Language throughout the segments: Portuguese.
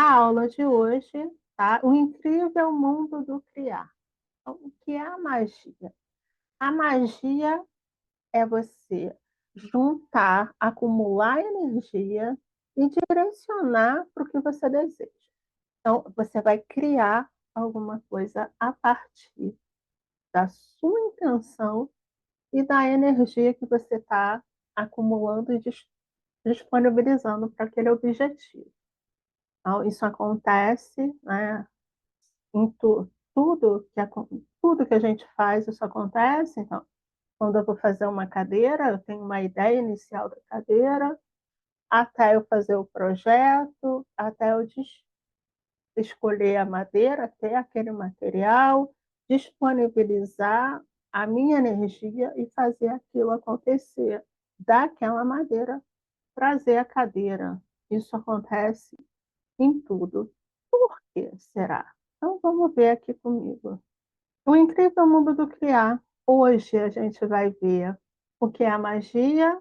A aula de hoje, tá? O incrível mundo do criar. Então, o que é a magia? A magia é você juntar, acumular energia e direcionar para o que você deseja. Então, você vai criar alguma coisa a partir da sua intenção e da energia que você está acumulando e disponibilizando para aquele objetivo. Então, isso acontece, né, em tudo que a gente faz, isso acontece. Então, quando eu vou fazer uma cadeira, eu tenho uma ideia inicial da cadeira, até eu fazer o projeto, até eu escolher a madeira, ter aquele material, disponibilizar a minha energia e fazer aquilo acontecer, daquela madeira, trazer a cadeira. Isso acontece em tudo. Por que será? Então vamos ver aqui comigo. O incrível mundo do criar. Hoje a gente vai ver o que é a magia,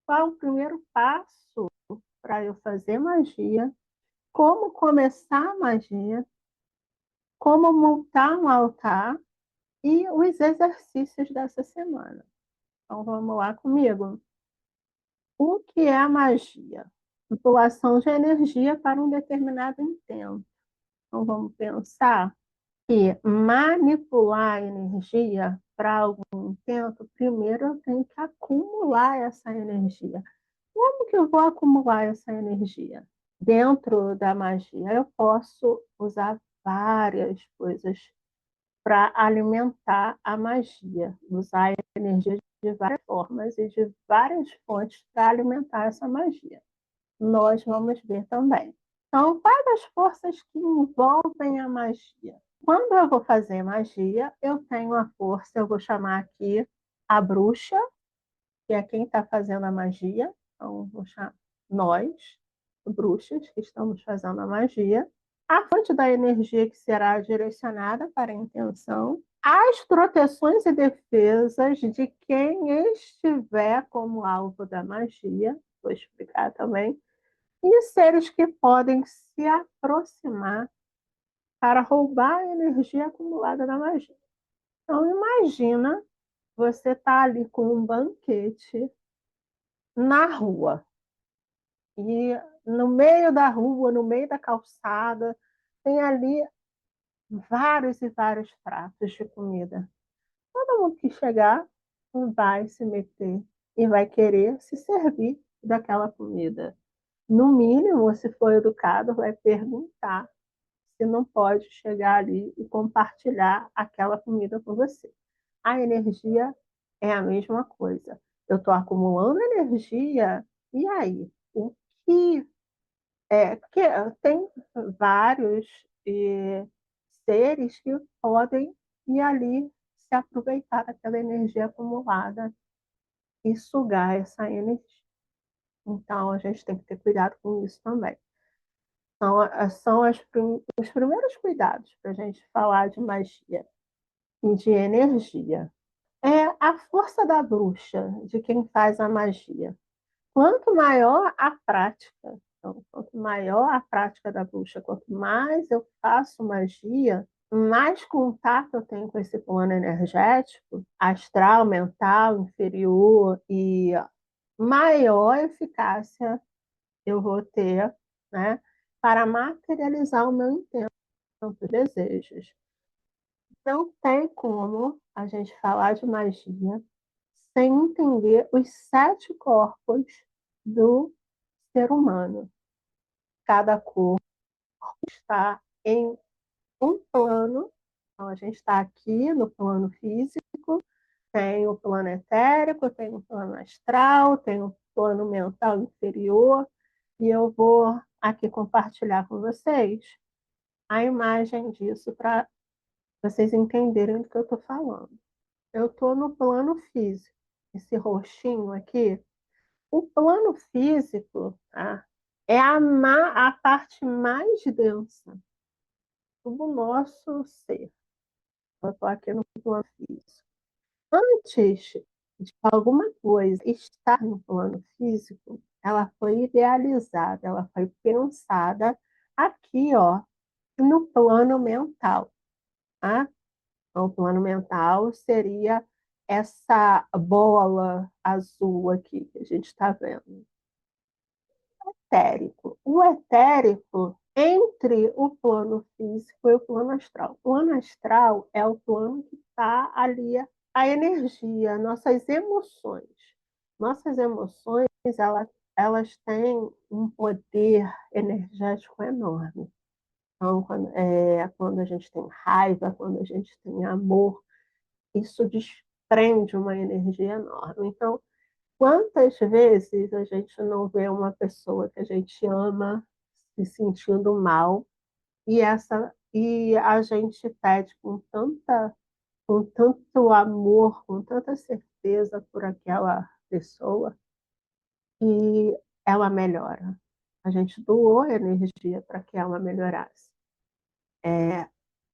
qual é o primeiro passo para eu fazer magia, como começar a magia, como montar um altar e os exercícios dessa semana. Então vamos lá comigo. O que é a magia? Doação de energia para um determinado intento. Então vamos pensar que manipular a energia para algum intento, primeiro eu tenho que acumular essa energia. Como que eu vou acumular essa energia? Dentro da magia, eu posso usar várias coisas para alimentar a magia, usar a energia de várias formas e de várias fontes para alimentar essa magia. Nós vamos ver também. Então, quais as forças que envolvem a magia? Quando eu vou fazer magia, eu tenho a força, eu vou chamar aqui a bruxa, que é quem está fazendo a magia. Então, vou chamar nós, bruxas, que estamos fazendo a magia. A fonte da energia que será direcionada para a intenção. As proteções e defesas de quem estiver como alvo da magia. Vou explicar também. E seres que podem se aproximar para roubar a energia acumulada na magia. Então, imagina você tá ali com um banquete na rua e no meio da rua, no meio da calçada, tem ali vários e vários pratos de comida. Todo mundo que chegar vai se meter e vai querer se servir daquela comida. No mínimo, se for educado, vai perguntar se não pode chegar ali e compartilhar aquela comida com você. A energia é a mesma coisa. Eu estou acumulando energia, e aí? O que é? Porque tem vários seres que podem ir ali se aproveitar daquela energia acumulada e sugar essa energia. Então, a gente tem que ter cuidado com isso também. São os primeiros cuidados para a gente falar de magia e de energia. É a força da bruxa, de quem faz a magia. Quanto maior a prática, então, quanto maior a prática da bruxa, quanto mais eu faço magia, mais contato eu tenho com esse plano energético, astral, mental, inferior, e maior eficácia eu vou ter, né, para materializar o meu intento, os desejos. Não tem como a gente falar de magia sem entender os 7 corpos do ser humano. Cada corpo está em um plano. Então, a gente está aqui no plano físico, tem o plano etérico, tem o plano astral, tem o plano mental inferior, e eu vou aqui compartilhar com vocês a imagem disso para vocês entenderem do que eu estou falando. Eu estou no plano físico, esse roxinho aqui. O plano físico, tá, é a parte mais densa do nosso ser. Eu estou aqui no plano físico. Antes de alguma coisa estar no plano físico, ela foi idealizada, ela foi pensada Aqui, ó, no plano mental, tá? Então, o plano mental seria essa bola azul aqui que a gente está vendo. Etérico. O etérico entre o plano físico e o plano astral. O plano astral é o plano que está ali a energia, nossas emoções. Nossas emoções, elas têm um poder energético enorme. Então, quando a gente tem raiva, quando a gente tem amor, isso desprende uma energia enorme. Então, quantas vezes a gente não vê uma pessoa que a gente ama se sentindo mal e a gente pede com tanto amor, com tanta certeza por aquela pessoa e ela melhora. A gente doou energia para que ela melhorasse.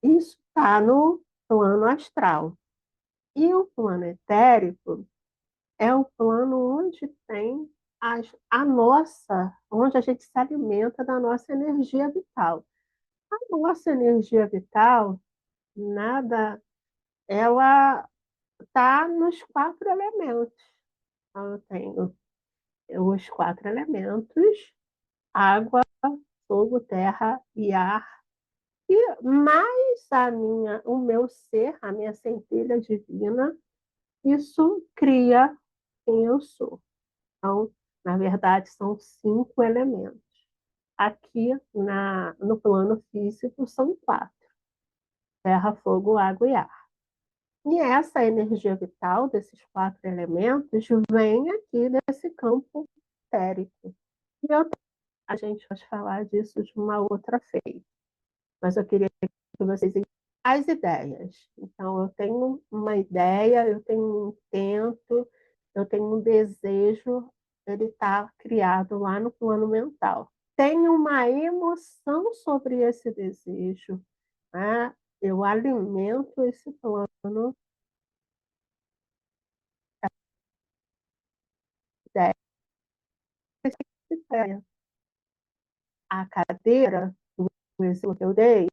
Isso está no plano astral. E o plano etérico é o plano onde tem a nossa, onde a gente se alimenta da nossa energia vital. A nossa energia vital, nada, ela está nos quatro elementos. Então, eu tenho os quatro elementos: água, fogo, terra e ar. E mais o meu ser, a minha centelha divina, isso cria quem eu sou. Então, na verdade, são cinco elementos. Aqui no plano físico são quatro: terra, fogo, água e ar. E essa energia vital desses quatro elementos vem aqui desse campo etérico. E a gente pode falar disso de uma outra feita, mas eu queria que vocês entendam as ideias. Então, eu tenho uma ideia, eu tenho um intento, eu tenho um desejo, ele está criado lá no plano mental. Tenho uma emoção sobre esse desejo, né? Eu alimento esse plano de ideia. A cadeira, o exemplo que eu dei,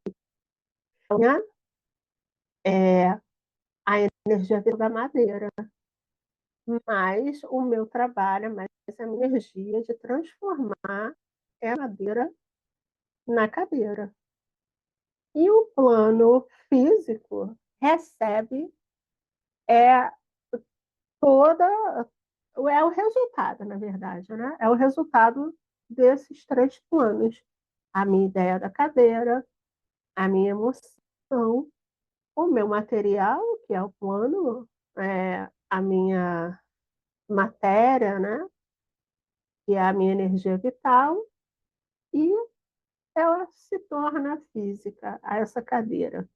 é a energia da madeira, mas o meu trabalho é mais a minha energia de transformar a madeira na cadeira. E o plano físico recebe é toda é o resultado, na verdade, né? É o resultado desses três planos: a minha ideia da cadeira, a minha emoção, o meu material, que é o plano, a minha matéria, né? Que é a minha energia vital, e ela se torna física, essa cadeira.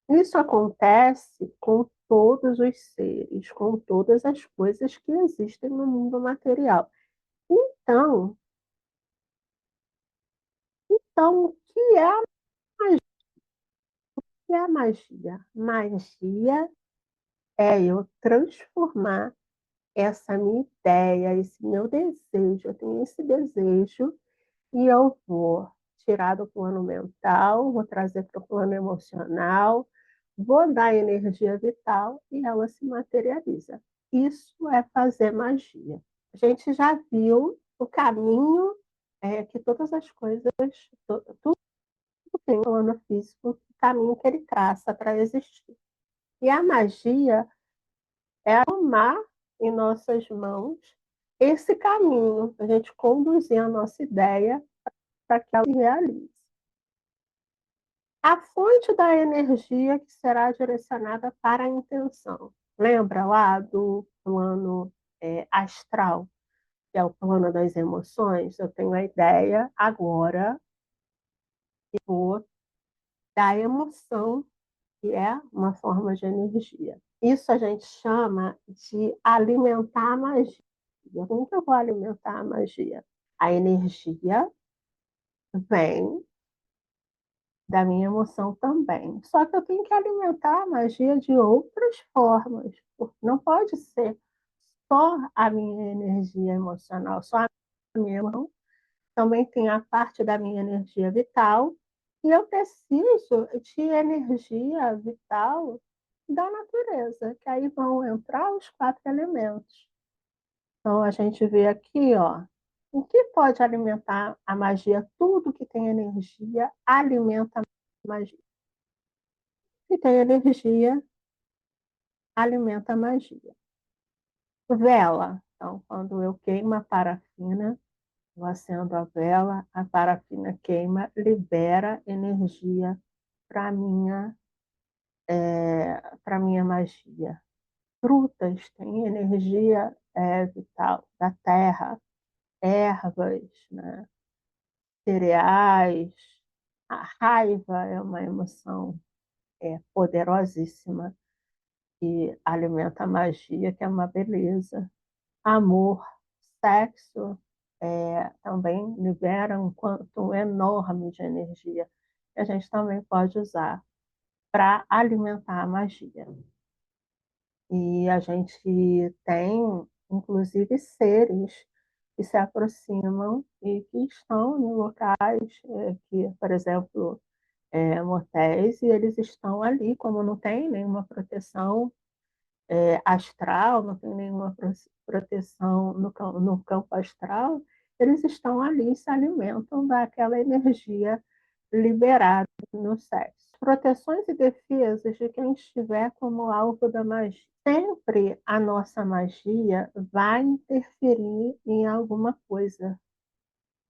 Isso acontece com todos os seres, com todas as coisas que existem no mundo material. Então, o que é a magia? Magia é eu transformar essa minha ideia, esse meu desejo. Eu tenho esse desejo e eu vou tirar do plano mental, vou trazer para o plano emocional, vou dar energia vital e ela se materializa. Isso é fazer magia. A gente já viu o caminho que todas as coisas, tudo tem um plano físico, o caminho que ele traça para existir. E a magia é tomar em nossas mãos esse caminho, a gente conduzir a nossa ideia para que ela se realize. A fonte da energia que será direcionada para a intenção. Lembra lá do plano astral, que é o plano das emoções? Eu tenho a ideia agora que vou dar emoção, que é uma forma de energia. Isso a gente chama de alimentar a magia. Como que eu vou alimentar a magia? A energia vem da minha emoção também. Só que eu tenho que alimentar a magia de outras formas. Não pode ser só a minha energia emocional, só a minha emoção, também tem a parte da minha energia vital, e eu preciso de energia vital da natureza, que aí vão entrar os 4 elementos. Então, a gente vê aqui, ó, o que pode alimentar a magia? Tudo que tem energia alimenta a magia. O que tem energia alimenta a magia. Vela. Então, quando eu queimo a parafina, eu acendo a parafina queima, libera energia para minha, para minha magia. Frutas têm energia vital da terra, ervas, né? Cereais. A raiva é uma emoção poderosíssima que alimenta a magia, que é uma beleza. Amor, sexo também libera um quanto enorme de energia que a gente também pode usar para alimentar a magia. E a gente tem, inclusive, seres que se aproximam e que estão em locais que, por exemplo, motéis, e eles estão ali, como não tem nenhuma proteção astral, não tem nenhuma proteção no campo astral, eles estão ali e se alimentam daquela energia liberada no sexo. Proteções e defesas de quem estiver como alvo da magia. Sempre a nossa magia vai interferir em alguma coisa,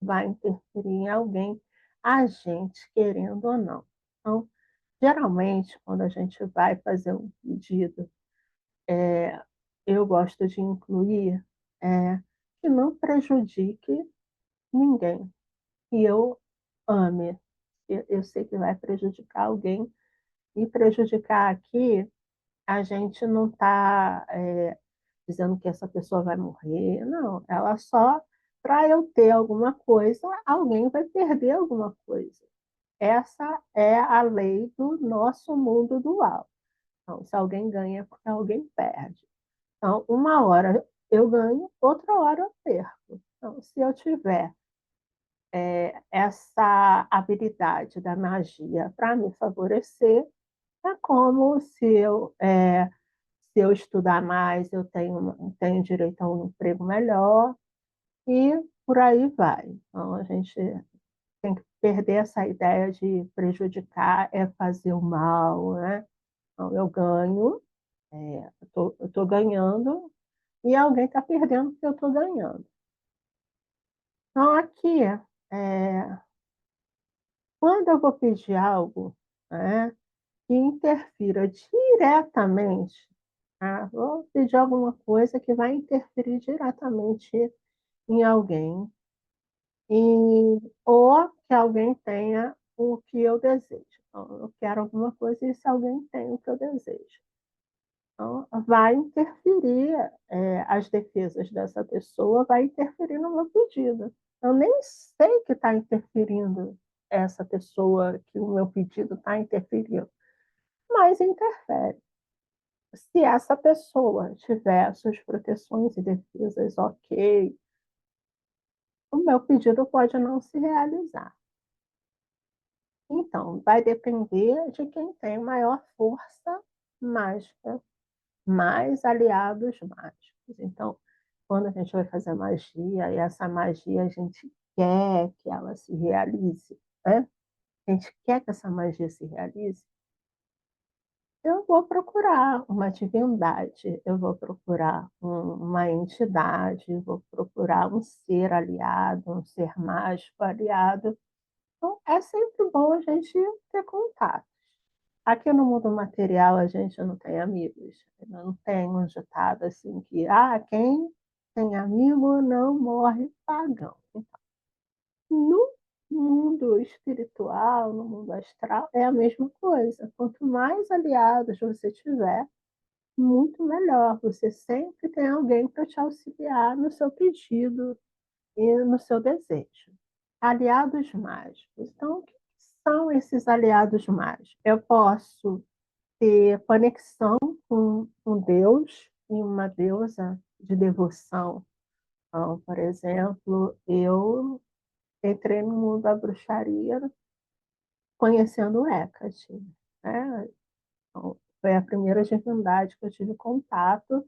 vai interferir em alguém, a gente querendo ou não. Então, geralmente, quando a gente vai fazer um pedido, eu gosto de incluir que não prejudique ninguém, que eu ame. Eu sei que vai prejudicar alguém, e prejudicar aqui, a gente não está dizendo que essa pessoa vai morrer, não. Ela só, para eu ter alguma coisa, alguém vai perder alguma coisa. Essa é a lei do nosso mundo dual. Então, se alguém ganha, é porque alguém perde. Então, uma hora eu ganho, outra hora eu perco. Então, se eu tiver essa habilidade da magia para me favorecer, é como se eu estudar mais, eu tenho direito a um emprego melhor e por aí vai. Então, a gente tem que perder essa ideia de prejudicar é fazer o mal, né? Então, eu ganho, eu estou ganhando e alguém está perdendo porque eu estou ganhando. Então, aqui, quando eu vou pedir algo, né, que interfira diretamente, tá? Vou pedir alguma coisa que vai interferir diretamente em alguém, ou que alguém tenha o que eu desejo. Então, eu quero alguma coisa e se alguém tem o que eu desejo. Então, vai interferir, as defesas dessa pessoa vai interferir no meu pedido. Eu nem sei que está interferindo essa pessoa, que o meu pedido está interferindo, mas interfere. Se essa pessoa tiver suas proteções e defesas ok, o meu pedido pode não se realizar. Então, vai depender de quem tem maior força mágica, mais aliados mágicos. Então, quando a gente vai fazer magia, e essa magia a gente quer que ela se realize, né? A gente quer que essa magia se realize, eu vou procurar uma divindade, eu vou procurar uma entidade, vou procurar um ser aliado, um ser mágico aliado. Então, é sempre bom a gente ter contato. Aqui no mundo material a gente não tem amigos, não tem um ditado assim que quem tem amigo não morre pagão. No mundo espiritual, no mundo astral, é a mesma coisa. Quanto mais aliados você tiver, muito melhor. Você sempre tem alguém para te auxiliar no seu pedido e no seu desejo. Aliados mágicos. Então, o que são esses aliados mágicos? Eu posso ter conexão com um Deus e uma deusa de devoção. Então, por exemplo, eu entrei no mundo da bruxaria conhecendo o Hecate, né? Então, foi a primeira divindade que eu tive contato,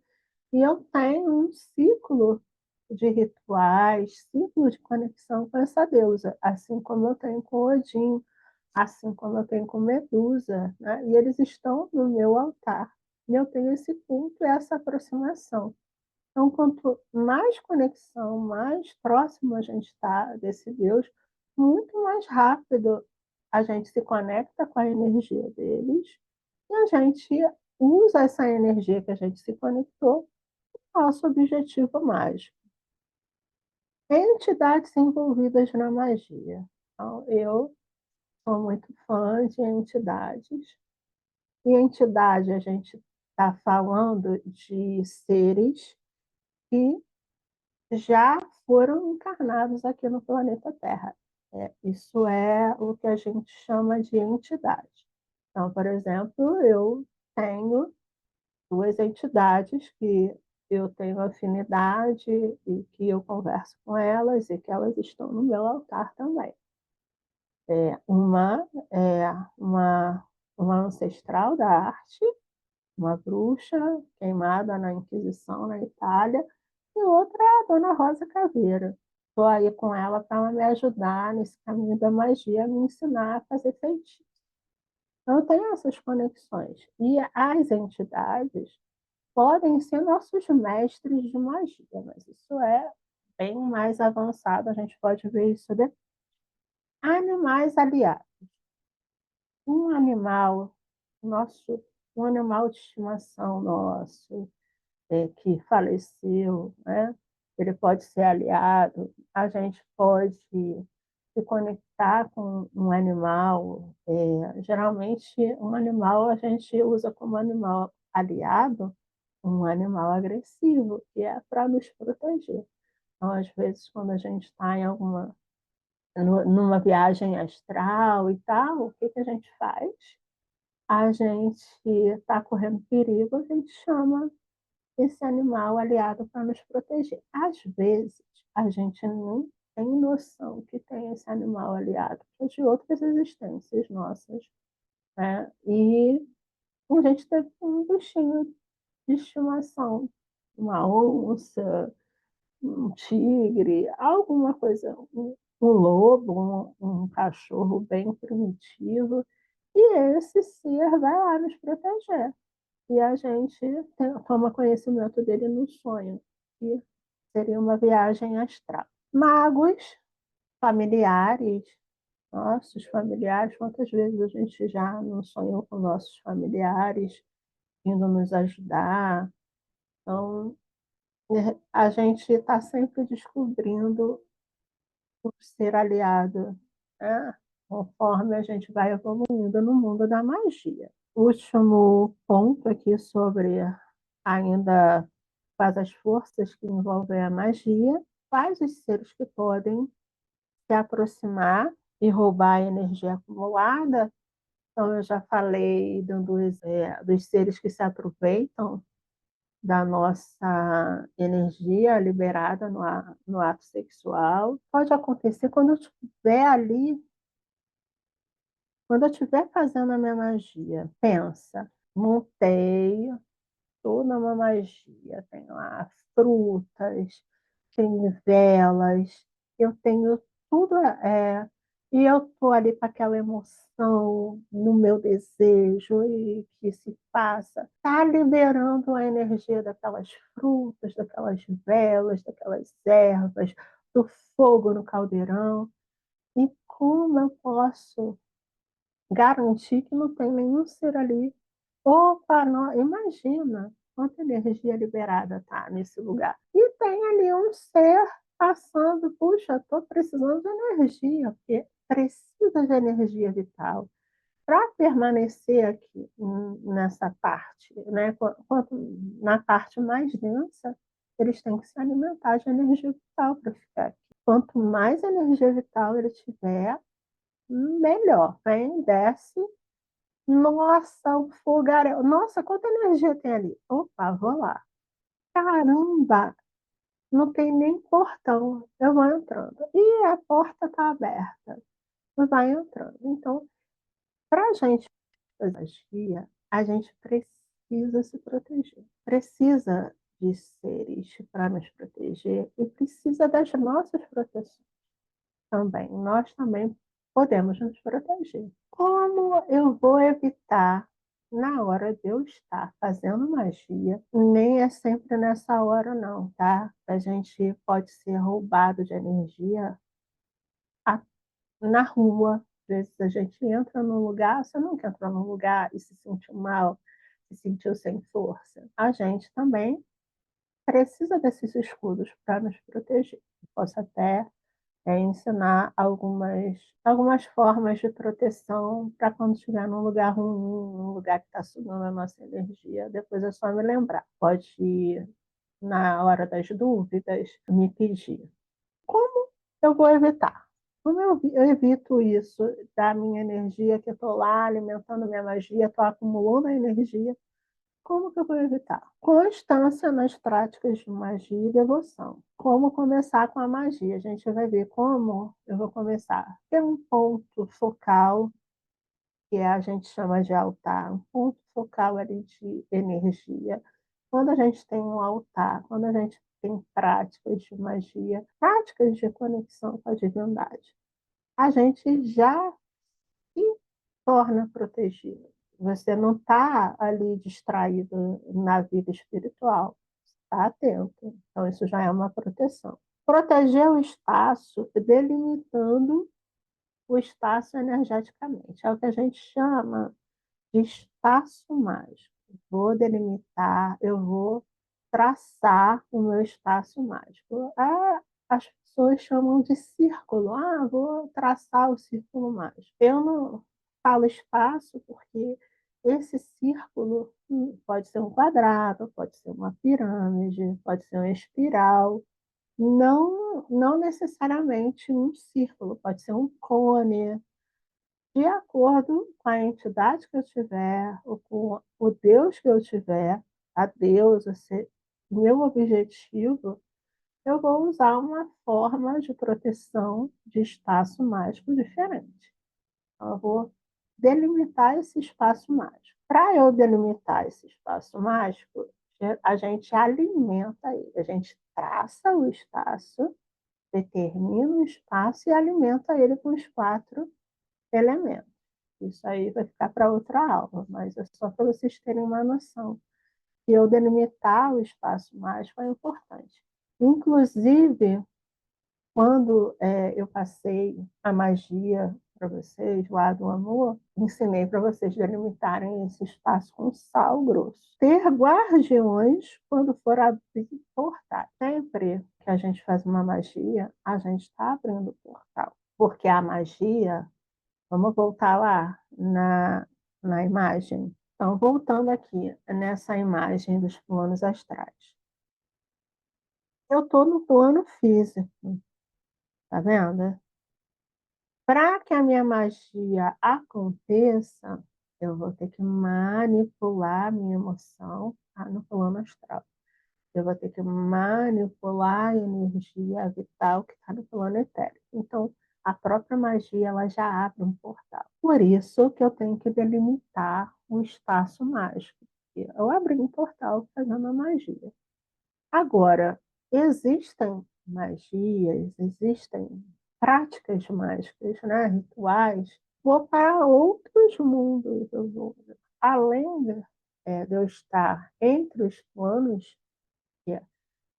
e eu tenho um ciclo de rituais, ciclo de conexão com essa deusa, assim como eu tenho com Odin, assim como eu tenho com Medusa, né? E eles estão no meu altar. E eu tenho esse culto e essa aproximação. Então, quanto mais conexão, mais próximo a gente está desse Deus, muito mais rápido a gente se conecta com a energia deles e a gente usa essa energia que a gente se conectou para o nosso objetivo mágico. Entidades envolvidas na magia. Então, eu sou muito fã de entidades. E entidade, a gente está falando de seres que já foram encarnados aqui no planeta Terra. Isso é o que a gente chama de entidade. Então, por exemplo, eu tenho duas entidades que eu tenho afinidade e que eu converso com elas e que elas estão no meu altar também. Uma é uma ancestral da arte, uma bruxa queimada na Inquisição na Itália, e outra é a Dona Rosa Caveira. Estou aí com ela para ela me ajudar nesse caminho da magia, me ensinar a fazer feitiço. Então, eu tenho essas conexões. E as entidades podem ser nossos mestres de magia, mas isso é bem mais avançado, a gente pode ver isso depois. Animais aliados. Um animal, nosso, um animal de estimação nosso, que faleceu, né? Ele pode ser aliado, a gente pode se conectar com um animal. Geralmente, um animal a gente usa como animal aliado, um animal agressivo, que é para nos proteger. Então, às vezes, quando a gente está em numa viagem astral e tal, o que que a gente faz? A gente está correndo perigo, a gente chama esse animal aliado para nos proteger. Às vezes, a gente não tem noção que tem esse animal aliado de outras existências nossas, né? E a gente teve um bichinho de estimação, uma onça, um tigre, alguma coisa, um lobo, um cachorro bem primitivo, e esse ser vai lá nos proteger. E a gente toma conhecimento dele no sonho, que seria uma viagem astral. Magos, familiares, nossos familiares, quantas vezes a gente já não sonhou com nossos familiares vindo nos ajudar? Então, a gente está sempre descobrindo o ser aliado, né? Conforme a gente vai evoluindo no mundo da magia. Último ponto aqui sobre ainda quais as forças que envolvem a magia, quais os seres que podem se aproximar e roubar a energia acumulada. Então, eu já falei dos seres que se aproveitam da nossa energia liberada no ato sexual. Pode acontecer quando eu estiver ali, quando eu estiver fazendo a minha magia. Pensa, montei toda uma magia. Tem lá frutas, tem velas, eu tenho tudo. E eu estou ali com aquela emoção no meu desejo e que se passa. Está liberando a energia daquelas frutas, daquelas velas, daquelas ervas, do fogo no caldeirão. E como eu posso garantir que não tem nenhum ser ali? Opa, não, imagina quanta energia liberada tá nesse lugar. E tem ali um ser passando, puxa, estou precisando de energia, porque precisa de energia vital para permanecer aqui nessa parte, né? Na parte mais densa, eles têm que se alimentar de energia vital para ficar aqui. Quanto mais energia vital ele tiver, melhor. Vem, desce. Nossa, o fogaréu. Nossa, quanta energia tem ali. Opa, vou lá. Caramba, não tem nem portão, eu vou entrando. E a porta está aberta, vai entrando. Então, para a gente fazer magia, a gente precisa se proteger. Precisa de seres para nos proteger e precisa das nossas proteções também. Nós também podemos nos proteger. Como eu vou evitar na hora de eu estar fazendo magia? Nem é sempre nessa hora, não, tá? A gente pode ser roubado de energia na rua. Às vezes a gente entra num lugar, você nunca entrou num lugar e se sentiu mal, se sentiu sem força. A gente também precisa desses escudos para nos proteger. Posso até ensinar algumas formas de proteção para quando estiver num lugar ruim, num lugar que está sugando a nossa energia. Depois é só me lembrar. Pode ir, na hora das dúvidas, me pedir. Como eu vou evitar? Como eu evito isso da minha energia, que eu estou lá alimentando minha magia, estou acumulando a energia? Como que eu vou evitar? Constância nas práticas de magia e devoção. Como começar com a magia? A gente vai ver como eu vou começar. Tem um ponto focal, que a gente chama de altar, um ponto focal ali de energia. Quando a gente tem um altar, quando a gente tem práticas de magia, práticas de conexão com a divindade, a gente já se torna protegido. Você não está ali distraído na vida espiritual, está atento. Então, isso já é uma proteção. Proteger o espaço, delimitando o espaço energeticamente. É o que a gente chama de espaço mágico. Vou delimitar, eu vou traçar o meu espaço mágico. As pessoas chamam de círculo. Ah, vou traçar o círculo mágico. Eu não falo espaço porque esse círculo pode ser um quadrado, pode ser uma pirâmide, pode ser uma espiral. Não necessariamente um círculo, pode ser um cone, de acordo com a entidade que eu tiver, ou com o Deus que eu tiver, a deusa, meu objetivo, eu vou usar uma forma de proteção de espaço mágico diferente. Então, eu vou delimitar esse espaço mágico. Para eu delimitar esse espaço mágico, a gente alimenta ele, a gente traça o espaço, determina o espaço e alimenta ele com os 4 elementos. Isso aí vai ficar para outra aula, mas é só para vocês terem uma noção. E eu delimitar o espaço mágico é importante. Inclusive, quando eu passei a magia para vocês, lá do amor, ensinei para vocês delimitarem esse espaço com sal grosso. Ter guardiões quando for abrir portais. Sempre que a gente faz uma magia, a gente está abrindo portal. Porque a magia, vamos voltar lá na imagem. Então, voltando aqui nessa imagem dos planos astrais. Eu estou no plano físico, tá vendo? Para que a minha magia aconteça, eu vou ter que manipular a minha emoção no plano astral. Eu vou ter que manipular a energia vital que está no plano etérico. Então, a própria magia ela já abre um portal. Por isso que eu tenho que delimitar um espaço mágico. Eu abri um portal fazendo a magia. Agora, existem magias, existem práticas mágicas, né, rituais, vou para outros mundos. Além de eu estar entre os planos,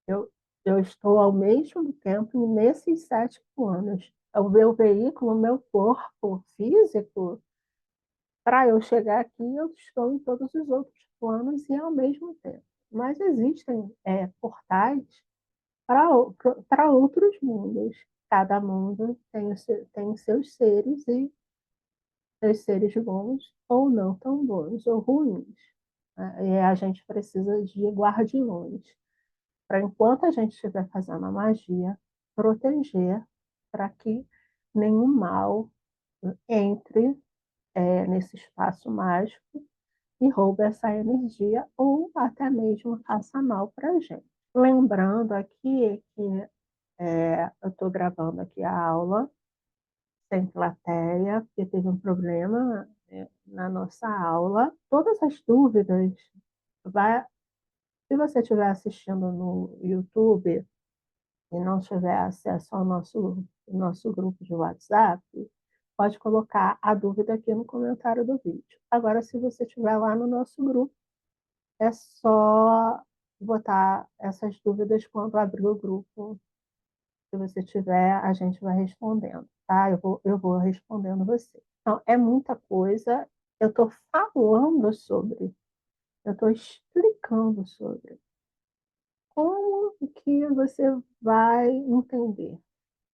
eu, eu estou ao mesmo tempo nesses 7 planos. O meu veículo, o meu corpo físico, para eu chegar aqui, eu estou em todos os outros planos e ao mesmo tempo. Mas existem portais para outros mundos. Cada mundo tem seus seres e seus seres bons ou não tão bons ou ruins. E a gente precisa de guardiões para, enquanto a gente estiver fazendo a magia, proteger para que nenhum mal entre nesse espaço mágico e roube essa energia ou até mesmo faça mal para a gente. Lembrando aqui que eu estou gravando aqui a aula sem plateia, porque teve um problema, na nossa aula. Todas as dúvidas, vai, se você estiver assistindo no YouTube e não tiver acesso ao nosso grupo de WhatsApp, pode colocar a dúvida aqui no comentário do vídeo. Agora, se você estiver lá no nosso grupo, é só botar essas dúvidas quando abrir o grupo. Se você tiver, a gente vai respondendo, tá? Eu vou respondendo você. Então, é muita coisa. Eu estou falando sobre, eu estou explicando sobre. Como que você vai entender?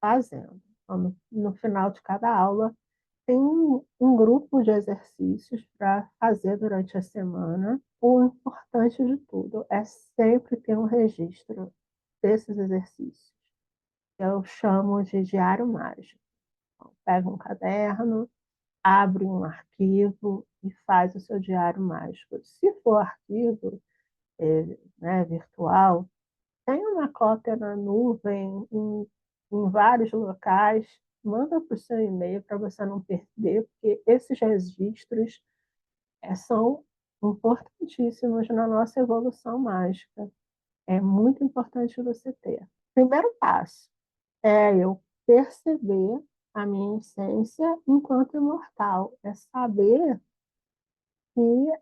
Fazendo. Então, no final de cada aula, tem um grupo de exercícios para fazer durante a semana. O importante de tudo é sempre ter um registro desses exercícios. Eu chamo de diário mágico. Então, pega um caderno, abre um arquivo e faz o seu diário mágico. Se for arquivo, né, virtual, tem uma cópia na nuvem, em vários locais, manda para o seu e-mail para você não perder, porque esses registros são importantíssimos na nossa evolução mágica. É muito importante você ter. Primeiro passo é eu perceber a minha essência enquanto imortal, é saber que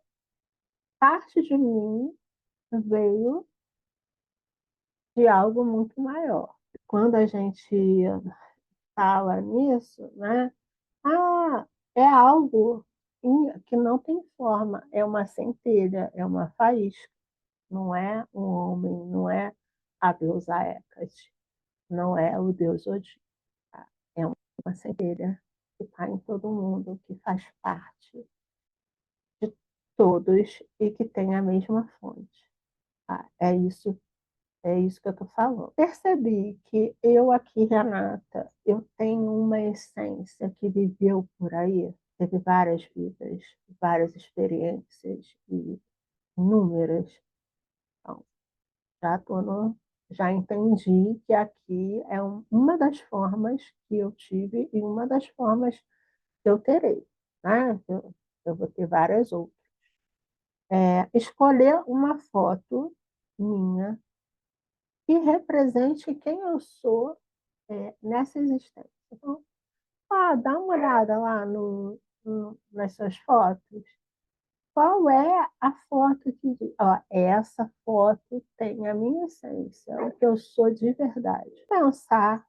parte de mim veio de algo muito maior. Quando a gente fala nisso, né? Ah, é algo que não tem forma, é uma centelha, é uma faísca, não é um homem, não é a deusa Hecate, não é o deus Odin, tá? É uma centelha que está em todo mundo, que faz parte de todos e que tem a mesma fonte. Tá? é isso que eu estou falando. Percebi que eu aqui, Renata, eu tenho uma essência que viveu por aí, teve várias vidas, várias experiências e inúmeras. Então, já tô no, já entendi que aqui é uma das formas que eu tive e uma das formas que eu terei, né? Eu vou ter várias outras. Escolher uma foto minha que represente quem eu sou nessa existência. Então, dá uma olhada lá nas suas fotos. Qual é a foto que diz? Ó, essa foto tem a minha essência, o que eu sou de verdade. Pensar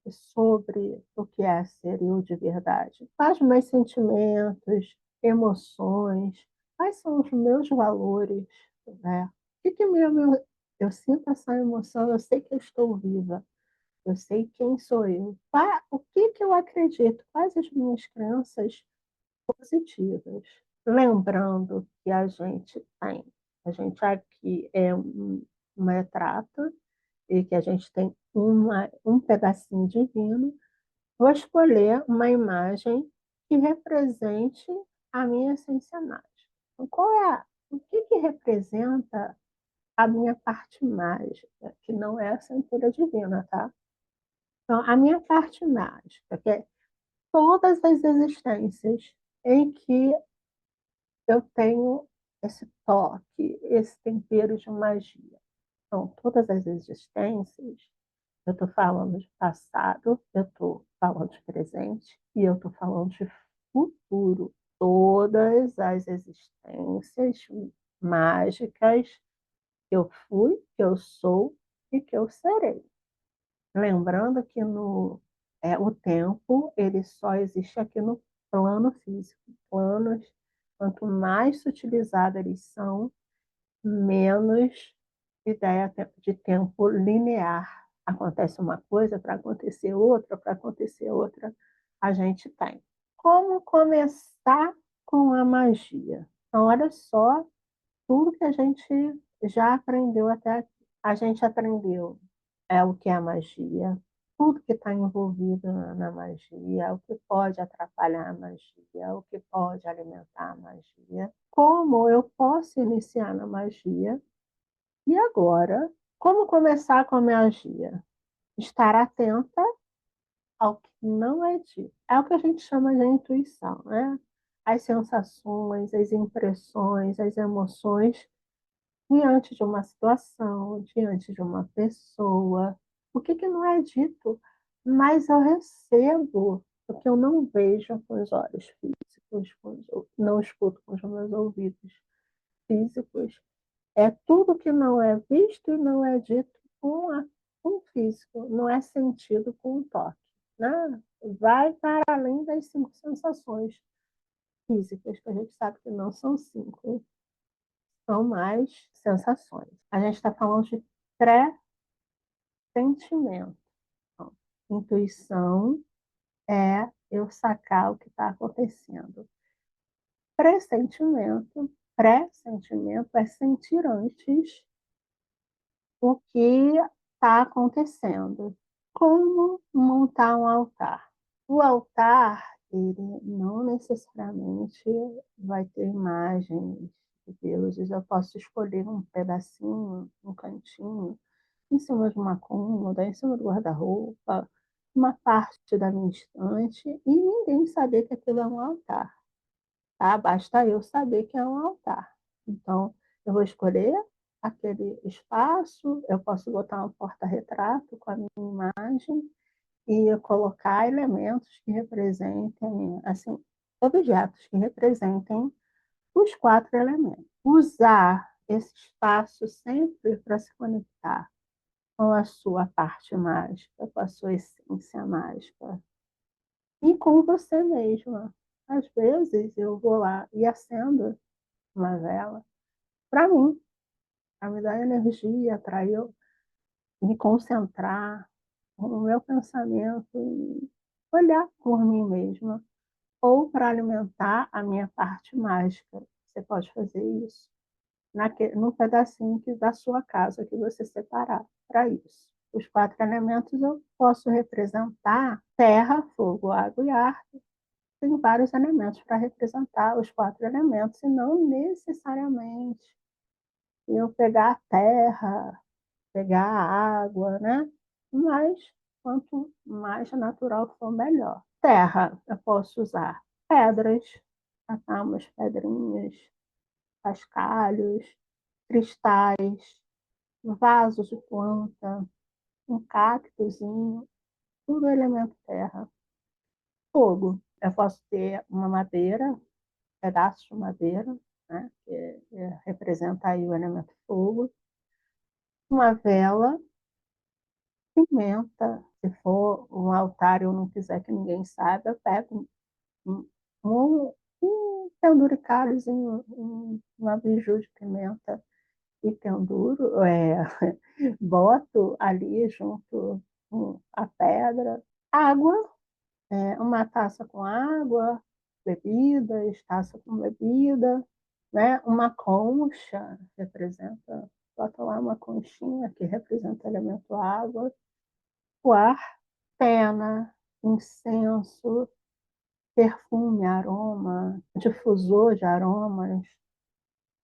sobre o que é ser eu de verdade. Quais meus sentimentos, emoções, quais são os meus valores, né? Eu sinto essa emoção, eu sei que eu estou viva. Eu sei quem sou eu. O que que eu acredito? Quais as minhas crenças positivas? Lembrando que a gente aqui é um retrato e que a gente tem um pedacinho divino. Vou escolher uma imagem que represente a minha essência mágica. Então, o que que representa a minha parte mágica, que não é a cintura divina, tá? Então, a minha parte mágica, que é todas as existências em que eu tenho esse toque, esse tempero de magia. Então, todas as existências, eu estou falando de passado, eu estou falando de presente e eu estou falando de futuro. Todas as existências mágicas que eu fui, que eu sou e que eu serei. Lembrando que o tempo ele só existe aqui no plano físico. Planos, quanto mais sutilizados eles são, menos ideia de tempo linear. Acontece uma coisa para acontecer outra, para acontecer outra, a gente tem. Como começar com a magia? Então, olha só tudo que a gente já aprendeu até aqui. A gente aprendeu o que é a magia, tudo que está envolvido na magia, o que pode atrapalhar a magia, o que pode alimentar a magia, como eu posso iniciar na magia e agora Como começar com a magia? Estar atenta ao que não é dito. É o que a gente chama de intuição, né? As sensações, as impressões, as emoções diante de uma situação, diante de uma pessoa. O que, que não é dito? Mas eu recebo o que eu não vejo com os olhos físicos, não escuto com os meus ouvidos físicos. É tudo que não é visto e não é dito com o físico, não é sentido com o toque. Né? Vai para além das 5 sensações físicas, que a gente sabe que não são 5, são mais sensações. A gente está falando de pré-sentimento. Então, intuição é eu sacar o que está acontecendo. Pressentimento é sentir antes o que está acontecendo. Como montar um altar? O altar, ele não necessariamente vai ter imagens de deuses. Eu posso escolher um pedacinho, um cantinho, em cima de uma cômoda, em cima do guarda-roupa, uma parte da minha estante, e ninguém saber que aquilo é um altar. Tá? Basta eu saber que é um altar. Então, eu vou escolher aquele espaço, eu posso botar um porta-retrato com a minha imagem e colocar elementos que representem, assim, objetos que representem os 4 elementos. Usar esse espaço sempre para se conectar com a sua parte mágica, com a sua essência mágica e com você mesma. Às vezes eu vou lá e acendo uma vela para mim, para me dar energia, para eu me concentrar no meu pensamento e olhar por mim mesma, ou para alimentar a minha parte mágica. Você pode fazer isso no pedacinho da sua casa que você separar para isso. Os 4 elementos eu posso representar terra, fogo, água e ar. Tem vários elementos para representar os 4 elementos, e não necessariamente eu pegar a terra, pegar a água, né? Mas quanto mais natural for, melhor. Terra, eu posso usar pedras, catar umas pedrinhas, cascalhos, cristais, vasos de planta, um cactozinho, tudo elemento terra. Fogo, eu posso ter uma madeira, pedaço de madeira, né? Que representa aí o elemento fogo, uma vela, pimenta. Se for um altar e eu não quiser que ninguém saiba, eu pego um penduricalhozinho, uma biju de pimenta e penduro, boto ali junto com a pedra. Água, uma taça com água, bebidas, taça com bebida, né? Uma concha representa, bota lá uma conchinha que representa o elemento água. O ar, pena, incenso, perfume, aroma, difusor de aromas.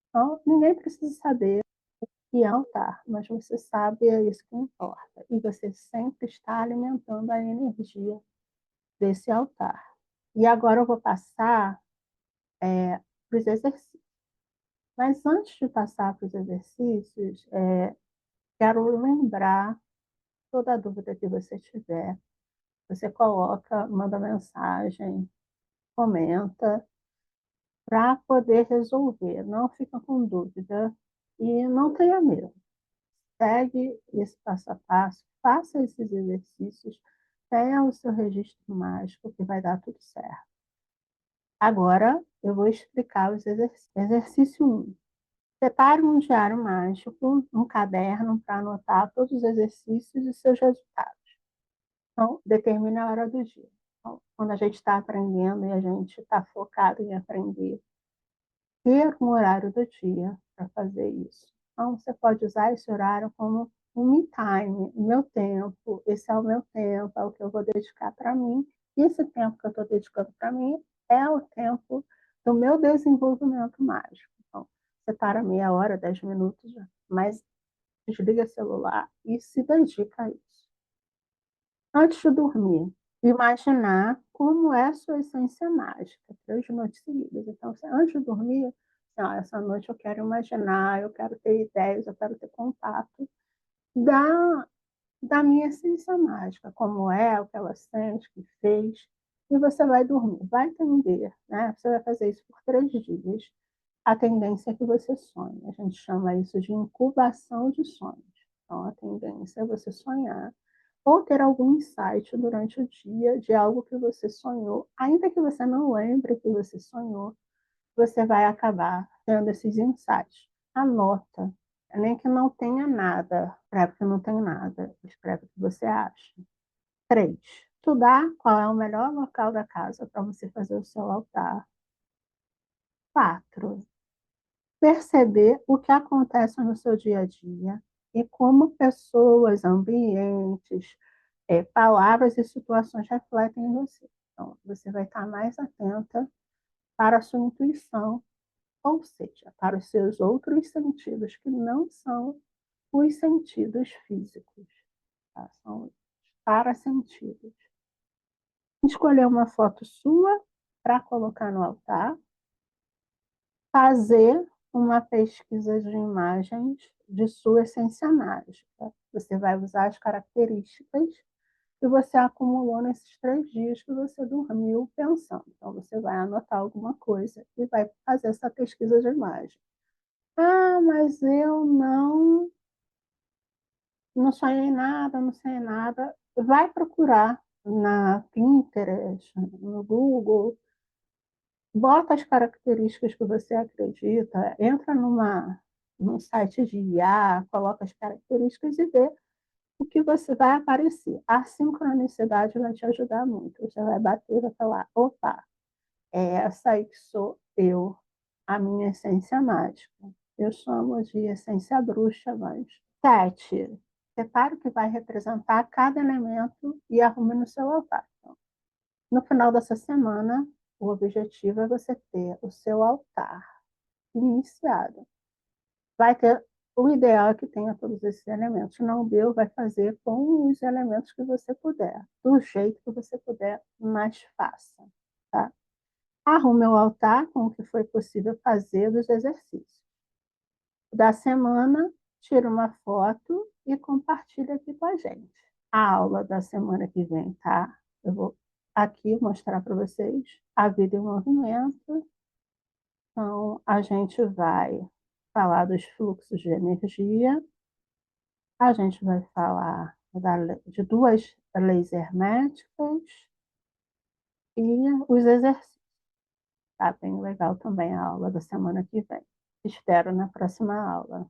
Então, ninguém precisa saber o que é altar, mas você sabe, é isso que importa. E você sempre está alimentando a energia desse altar. E agora eu vou passar para os exercícios. Mas antes de passar para os exercícios, quero lembrar toda a dúvida que você tiver. Você coloca, manda mensagem, comenta, para poder resolver. Não fica com dúvida e não tenha medo. Segue esse passo a passo, faça esses exercícios, tenha o seu registro mágico que vai dar tudo certo. Agora eu vou explicar os exercícios. Exercício 1. Separe um diário mágico, um caderno para anotar todos os exercícios e seus resultados. Então, determine a hora do dia. Então, quando a gente está aprendendo e a gente está focado em aprender, ter um horário do dia para fazer isso. Então, você pode usar esse horário como um me time, o meu tempo. Esse é o meu tempo, é o que eu vou dedicar para mim. E esse tempo que eu estou dedicando para mim é o tempo do meu desenvolvimento mágico. Então, separa meia hora, 10 minutos, mas desliga celular e se dedica a isso. Antes de dormir, imaginar como é a sua essência mágica, 3 noites seguidas. Então, antes de dormir, essa noite eu quero imaginar, eu quero ter ideias, eu quero ter contato da, da minha essência mágica, como é, o que ela sente, o que fez, e você vai dormir. Vai entender, né? Você vai fazer isso por 3 dias. A tendência é que você sonhe. A gente chama isso de incubação de sonhos. Então, a tendência é você sonhar ou ter algum insight durante o dia de algo que você sonhou, ainda que você não lembre que você sonhou, você vai acabar tendo esses insights. Anota, nem que não tenha nada, escreve que não tem nada, escreve o que você acha. 3. Estudar qual é o melhor local da casa para você fazer o seu altar. 4. Perceber o que acontece no seu dia a dia e como pessoas, ambientes, palavras e situações refletem em você. Então, você vai estar mais atenta para a sua intuição, ou seja, para os seus outros sentidos, que não são os sentidos físicos, tá? São os parasentidos. Escolher uma foto sua para colocar no altar, fazer uma pesquisa de imagens de sua essência mágica. Você vai usar as características que você acumulou nesses 3 dias que você dormiu pensando. Então, você vai anotar alguma coisa e vai fazer essa pesquisa de imagem. Ah, mas eu não sonhei nada, não sei nada. Vai procurar na Pinterest, no Google, bota as características que você acredita, entra num site de IA, coloca as características e vê o que você vai aparecer. A sincronicidade vai te ajudar muito. Você vai bater, vai falar, opa, é essa aí que sou eu, a minha essência mágica. Eu chamo de essência bruxa, mas... 7. Separe o que vai representar cada elemento e arrume no seu altar. Então, no final dessa semana, o objetivo é você ter o seu altar iniciado. Vai ter, o ideal é que tenha todos esses elementos. Se não deu, vai fazer com os elementos que você puder, do jeito que você puder, mas faça. Tá? Arrume o altar com o que foi possível fazer dos exercícios. Da semana, tira uma foto e compartilha aqui com a gente. A aula da semana que vem, tá? Eu vou aqui mostrar para vocês a vida em movimento. Então, a gente vai falar dos fluxos de energia, a gente vai falar de 2 leis herméticas e os exercícios. Tá bem legal também a aula da semana que vem. Espero na próxima aula.